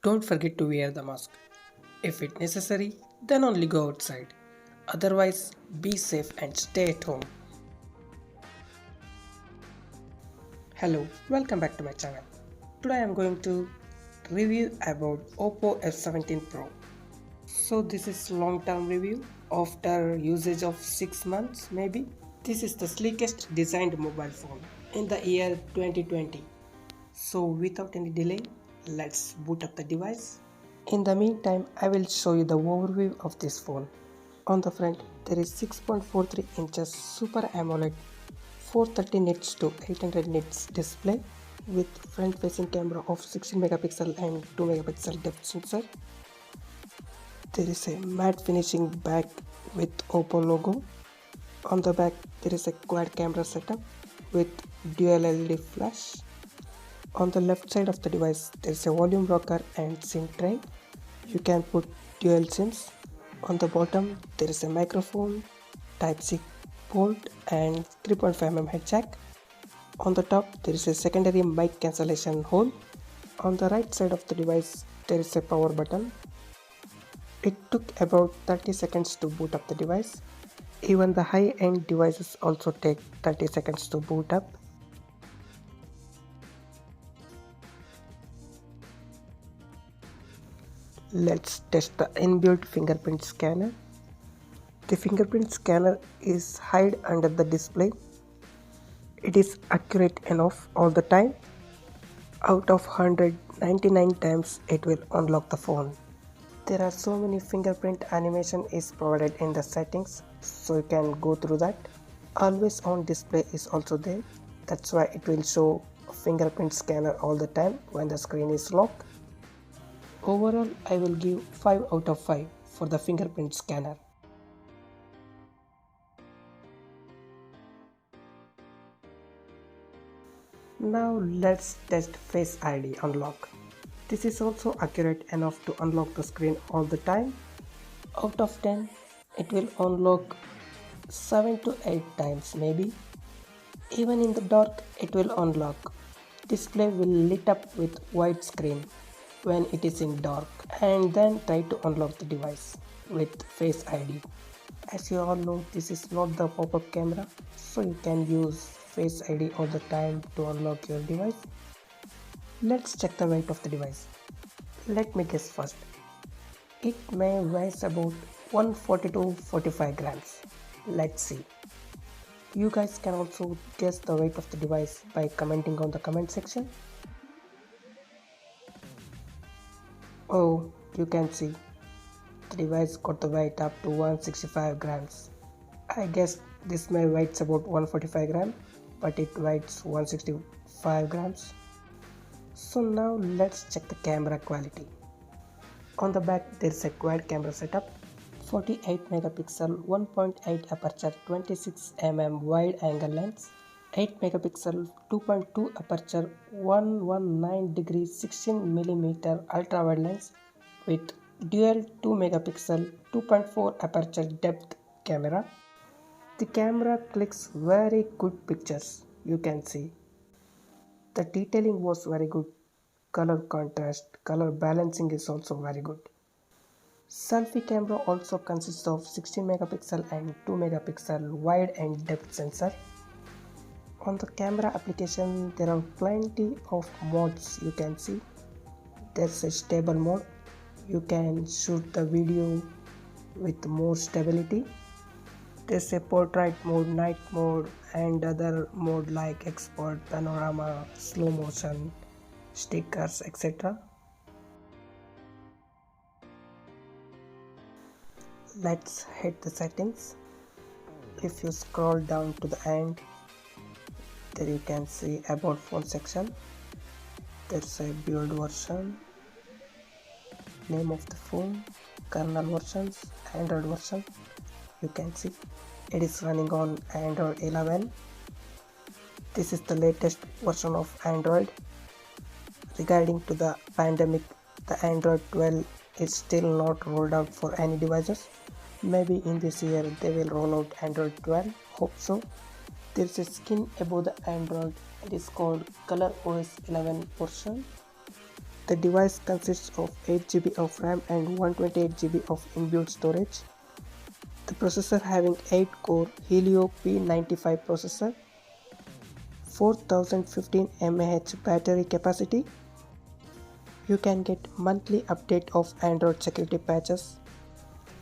Don't forget to wear the mask. If it's necessary, then only go outside. Otherwise, be safe and stay at home. Hello, welcome back to my channel. Today I am going to review about Oppo F17 Pro. So this is long-term review after usage of 6 months maybe. This is the sleekest designed mobile phone in the year 2020. So without any delay, let's boot up the device. In the meantime, I will show you the overview of this phone. On the front, there is 6.43 inches Super AMOLED 430 nits to 800 nits display with front facing camera of 16 megapixel and 2 megapixel depth sensor. There is a matte finishing back with Oppo logo. On the back, there is a quad camera setup with dual LED flash. On the left side of the device, there is a volume rocker and SIM tray. You can put dual SIMs. On the bottom, there is a microphone, Type-C port and 3.5mm head jack. On the top, there is a secondary mic cancellation hole. On the right side of the device, there is a power button. It took about 30 seconds to boot up the device. Even the high-end devices also take 30 seconds to boot up. Let's test the inbuilt fingerprint scanner. The fingerprint scanner is hid under the display. It is accurate enough all the time. Out of 199 times it will unlock the phone. There are so many fingerprint animation is provided in the settings, so you can go through that. Always on display is also there. That's why it will show a fingerprint scanner all the time when the screen is locked. Overall, I will give 5 out of 5 for the fingerprint scanner. Now let's test Face ID unlock. This is also accurate enough to unlock the screen all the time. Out of 10, it will unlock 7 to 8 times maybe. Even in the dark, it will unlock. Display will lit up with white screen when it is in dark, and then try to unlock the device with Face ID. As you all know, this is not the pop-up camera, so you can use Face ID all the time to unlock your device. Let's check the weight of the device. Let me guess first. It may weigh about 140 to 45 grams. Let's see. You guys can also guess the weight of the device by commenting on the comment section. Oh, you can see the device got the weight up to 165 grams. I guess this may weighs about 145 grams, but it weighs 165 grams. So now let's check the camera quality. On the back there is a quad camera setup, 48 megapixel 1.8 aperture 26mm wide angle lens, 8 megapixel 2.2 aperture 119 degree 16mm ultra wide lens with dual 2 megapixel 2.4 aperture depth camera. The camera clicks very good pictures, you can see. The detailing was very good. Color contrast, color balancing is also very good. Selfie camera also consists of 16 megapixel and 2 megapixel wide and depth sensor. On the camera application, there are plenty of modes you can see. There's a stable mode. You can shoot the video with more stability. There's a portrait mode, night mode, and other mode like export, panorama, slow motion, stickers, etc. Let's hit the settings. If you scroll down to the end, there you can see about phone section. There's a build version, name of the phone, kernel versions, Android version. You can see it is running on Android 11. This is the latest version of Android. Regarding to the pandemic, the Android 12 is still not rolled out for any devices. Maybe in this year they will roll out Android 12, hope so. There is a skin above the Android. It is called Color OS 11 version. The device consists of 8 GB of RAM and 128 GB of inbuilt storage. The processor having 8-core Helio P95 processor, 4015 mAh battery capacity. You can get monthly update of Android security patches.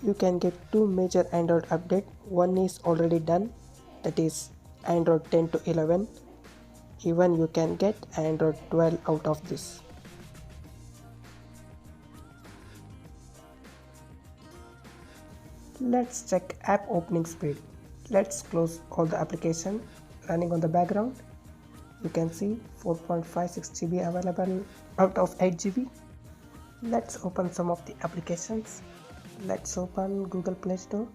You can get two major Android updates. One is already done, that is Android 10 to 11. Even you can get Android 12 out of this. Let's check app opening speed. Let's close all the applications running on the background. You can see 4.56 GB available out of 8 GB. Let's open some of the applications. Let's open Google Play Store.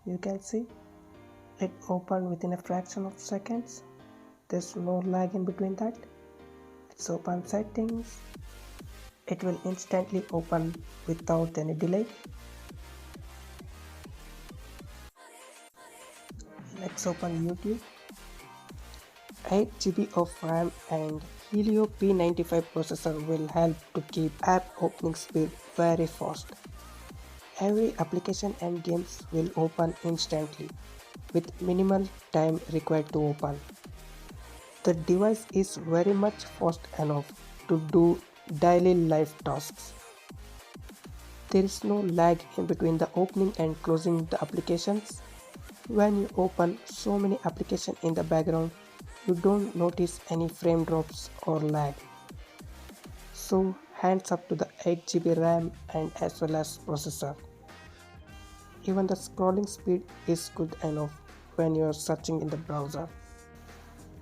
You can see it opened within a fraction of seconds. There's no lag in between that. Let's open settings. It will instantly open without any delay. Let's open YouTube. 8 GB of RAM and Helio P95 processor will help to keep app opening speed very fast. Every application and games will open instantly with minimal time required to open. The device is very much fast enough to do daily life tasks. There is no lag in between the opening and closing the applications. When you open so many applications in the background, you don't notice any frame drops or lag. So hands up to the 8 GB RAM and as well as processor. Even the scrolling speed is good enough when you are searching in the browser.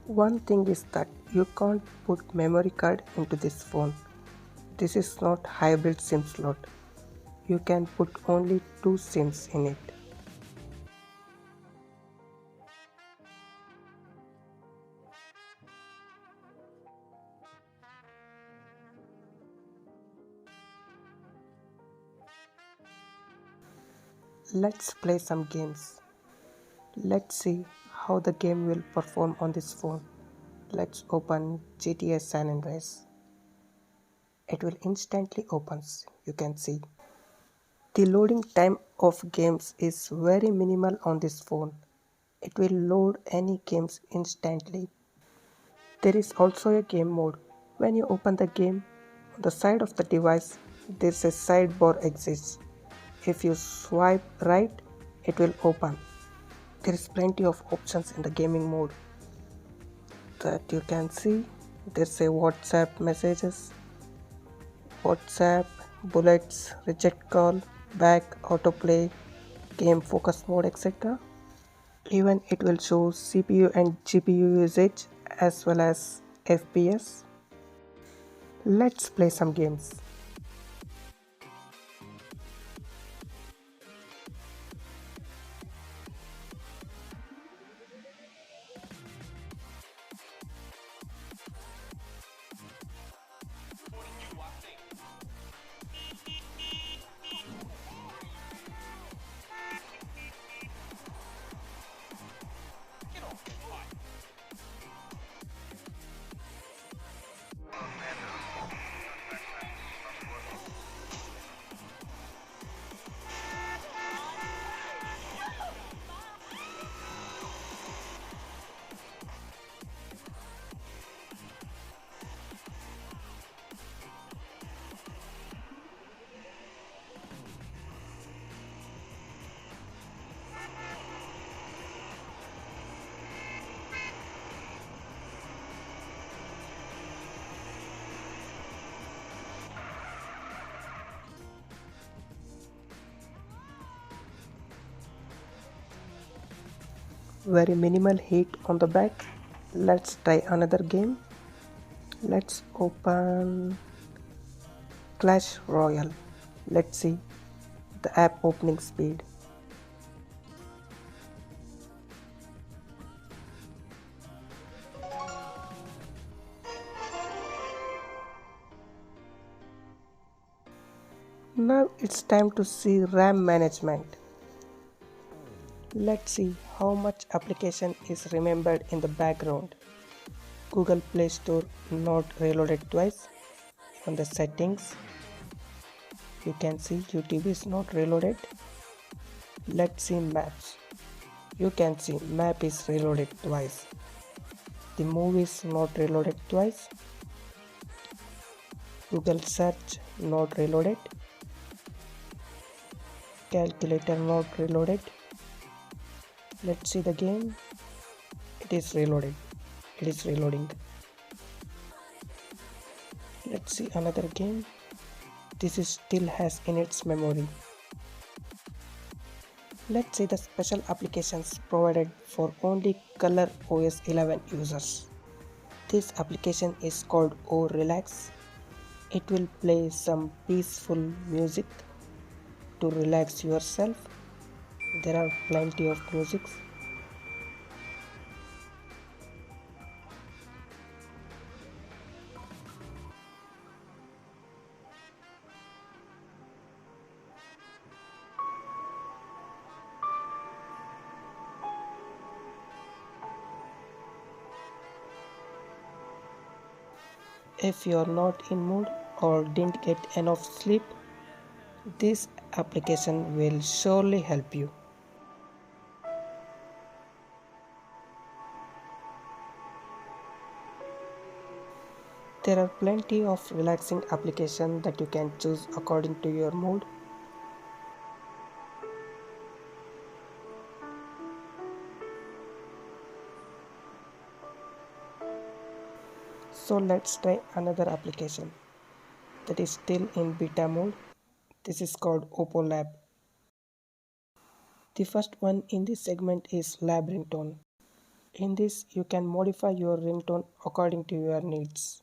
One thing is that you can't put memory card into this phone. This is not hybrid SIM slot. You can put only two SIMs in it. Let's play some games. Let's see how the game will perform on this phone. Let's open GTA San Andreas. It will instantly opens, you can see. The loading time of games is very minimal on this phone. It will load any games instantly. There is also a game mode. When you open the game, on the side of the device, there's a sidebar exists. If you swipe right, it will open. There is plenty of options in the gaming mode that you can see. There's a WhatsApp messages, WhatsApp, bullets, reject call, back, autoplay, game focus mode, etc. Even it will show CPU and GPU usage as well as FPS. Let's play some games. Very minimal heat on the back. Let's try another game. Let's open Clash Royale. Let's see the app opening speed. Now it's time to see RAM management. Let's see how much application is remembered in the background. Google Play Store not reloaded twice. On the settings, you can see YouTube is not reloaded. Let's see maps. You can see map is reloaded twice. The movie is not reloaded twice. Google search not reloaded. Calculator not reloaded. Let's see the game. It is reloaded. It is reloading. Let's see another game. This is still has in its memory. Let's see the special applications provided for only Color OS 11 users. This application is called O Relax. It will play some peaceful music to relax yourself. There are plenty of musics. If you are not in mood or didn't get enough sleep, this application will surely help you. There are plenty of relaxing applications that you can choose according to your mood. So let's try another application that is still in beta mode. This is called Oppo Lab. The first one in this segment is Lab ringtone. In this, you can modify your ringtone according to your needs.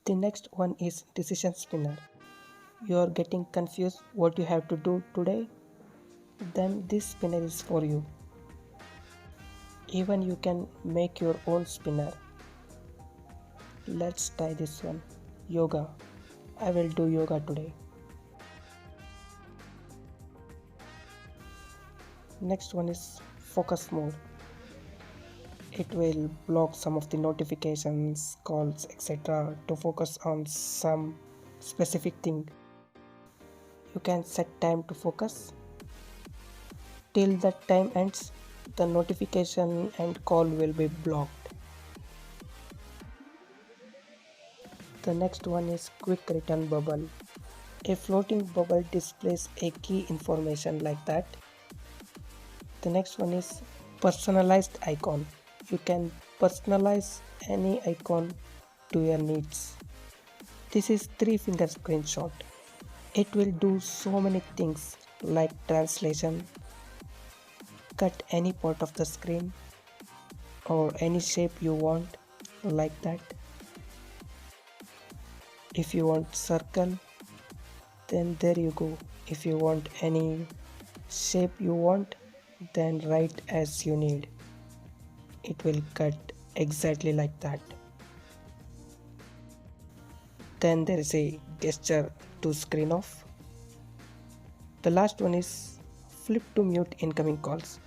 The next one is Decision Spinner. You are getting confused what you have to do today? Then this spinner is for you. Even you can make your own spinner. Let's try this one. Yoga. I will do yoga today. Next one is focus mode. It will block some of the notifications, calls, etc. to focus on some specific thing. You can set time to focus. Till that time ends, the notification and call will be blocked. The next one is quick return bubble. A floating bubble displays a key information like that. The next one is personalized icon. You can personalize any icon to your needs. This is 3-finger screenshot. It will do so many things like translation, cut any part of the screen or any shape you want like that. If you want circle, then there you go. If you want any shape you want, then write as you need. It will cut exactly like that. Then there is a gesture to screen off. The last one is flip to mute incoming calls.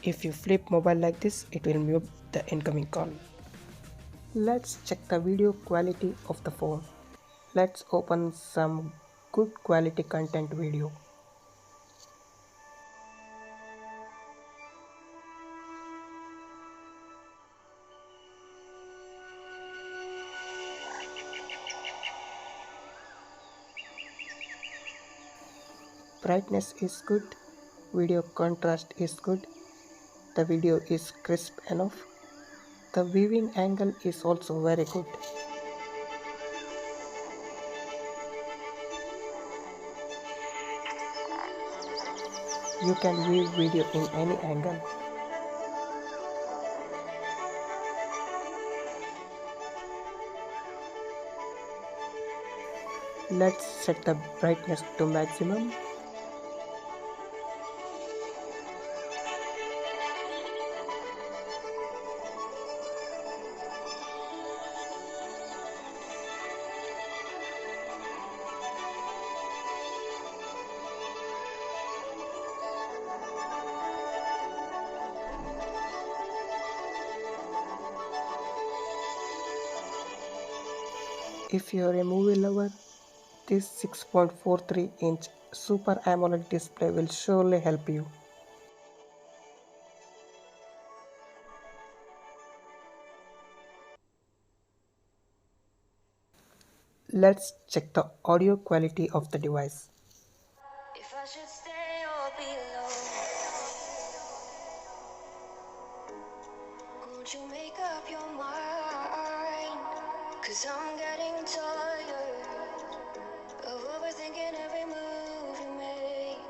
If you flip mobile like this, it will mute the incoming call. Let's check the video quality of the phone. Let's open some good quality content video. Brightness is good, video contrast is good, the video is crisp enough, the viewing angle is also very good. You can view video in any angle. Let's set the brightness to maximum. If you're a movie lover, this 6.43-inch Super AMOLED display will surely help you. Let's check the audio quality of the device. If I should stay or be alone, won't you make up your mind? Cause I'm getting tired of overthinking every move you make.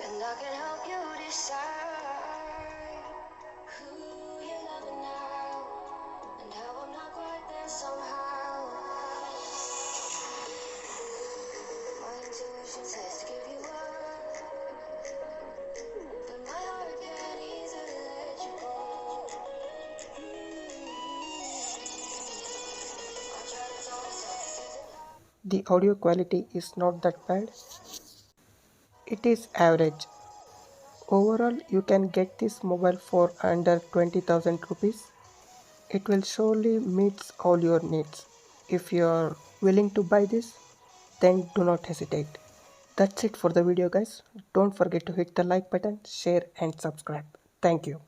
And I can help you decide who you're loving now, and how I'm not quite there somehow. My intuition says to give you up, but my heart can't easily let you go. I try to tell myself The audio quality is not that bad. It is average. Overall, you can get this mobile for under 20,000 rupees. It will surely meet all your needs. If you are willing to buy this, then do not hesitate. That's it for the video guys. Don't forget to hit the like button, share and subscribe. Thank you.